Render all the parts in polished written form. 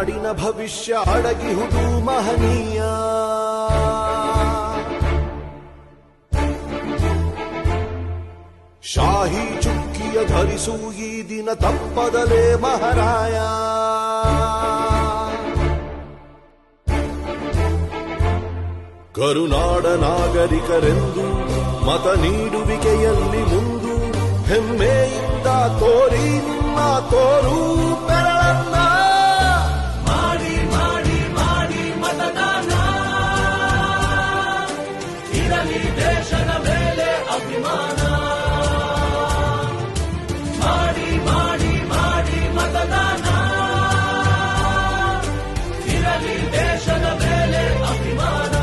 ನಾಡಿನ ಭವಿಷ್ಯ ಅಡಗಿಹುದು ಮಹನೀಯ. ಶಾಹಿ ಚುಕ್ಕಿಯ ಧರಿಸು ಈ ದಿನ ತಪ್ಪದಲೇ ಮಹಾರಾಯ. ಕರುನಾಡ ನಾಗರಿಕರೆಂದು ಮತ ನೀಡುವಿಕೆಯಲ್ಲಿ ಮುಂದು ಹೆಮ್ಮೆಯಿಂದ ತೋರಿ ನಿಮ್ಮ ತೋರು ಬೆರಳನ್ನ. ಮಾಡಿ ಮಾಡಿ ಮಾಡಿ ಮತದಾನ, ಇರಲಿ ದೇಶದ ಮೇಲೆ ಅಭಿಮಾನ. ಮಾಡಿ ಮಾಡಿ ಮಾಡಿ ಮತದಾನ, ಇರಲಿ ದೇಶದ ಮೇಲೆ ಅಭಿಮಾನ.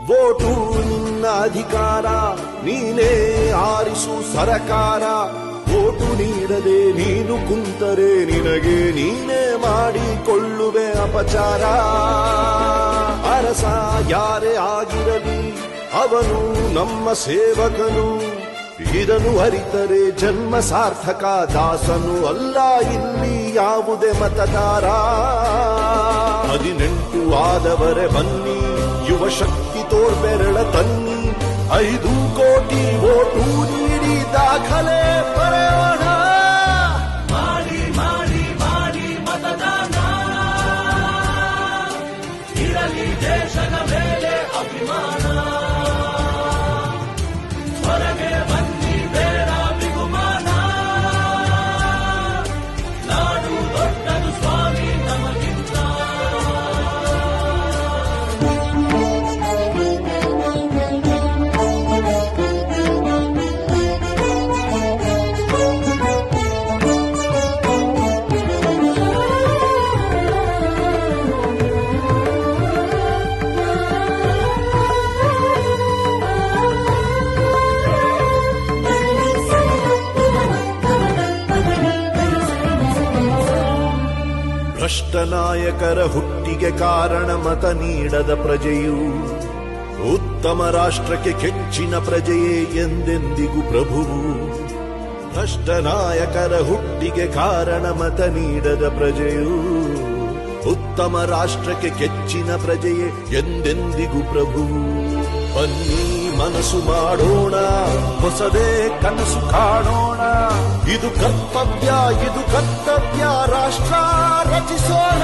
ವೋಟು ನಿನ್ನ ಅಧಿಕಾರ, ನೀನೇ ಆರಿಸು ಸರಕಾರ. ವೋಟು ನೀಡದೆ ನೀನು ಕುಂತರೆ ನಿನಗೆ ನೀನೇ ಮಾಡಿಕೊಳ್ಳುವೆ ಅಪಚಾರ. ಅರಸ ಯಾರೇ ಆಗಿರಲಿ ಅವನು ನಮ್ಮ ಸೇವಕನು, ಇದನ್ನು ಅರಿತರೆ ಜನ್ಮ ಸಾರ್ಥಕ. ದಾಸನು ಅಲ್ಲ ಇಲ್ಲಿ ಯಾವುದೇ ಮತದಾರ. 18 ಆದವರೆ ಬನ್ನಿ, ಯುವ ಶಕ್ತಿ ತೋರ್ಬೆರಳ ತನ್ನಿ. 5 ಕೋಟಿ ವೋಟು ನೀಡಿ ದಾಖಲೆ ಬರೆಯೋಣ. ಮಾಡಿ ಮಾಡಿ ಮಾಡಿ ಮತದಾನ, ಇರಲಿ ದೇಶದ ಮೇಲೆ ಅಭಿಮಾನ. ಹೊರಗೆ ಬನ್ನಿ ಬೇಡ ಬಿಗುಮಾನ, ನಾಡು ದೊಡ್ಡದು ಸ್ವಾಮಿ ನಮಗಿಂತ. ಭ್ರಷ್ಟ ನಾಯಕರ ಹುಟ್ಟಿಗೆ ಕಾರಣ ಮತ ನೀಡದ ಪ್ರಜೆಯು. ಉತ್ತಮ ರಾಷ್ಟ್ರಕ್ಕೆ ಕೆಚ್ಚಿನ ಪ್ರಜೆಯೇ ಎಂದೆಂದಿಗೂ ಪ್ರಭುವು. ಭ್ರಷ್ಟ ನಾಯಕರ ಹುಟ್ಟಿಗೆ ಕಾರಣ ಮತ ನೀಡದ ಪ್ರಜೆಯು. ಉತ್ತಮ ರಾಷ್ಟ್ರಕ್ಕೆ ಕೆಚ್ಚಿನ ಪ್ರಜೆಯೇ ಎಂದೆಂದಿಗೂ ಪ್ರಭುವು. ಬನ್ನಿ ಮನಸ್ಸು ಮಾಡೋಣ, ಹೊಸದೇ ಕನಸು ಕಾಣೋಣ. ಇದು ಕರ್ತವ್ಯ ರಾಷ್ಟ್ರ ರಚಿಸೋಣ.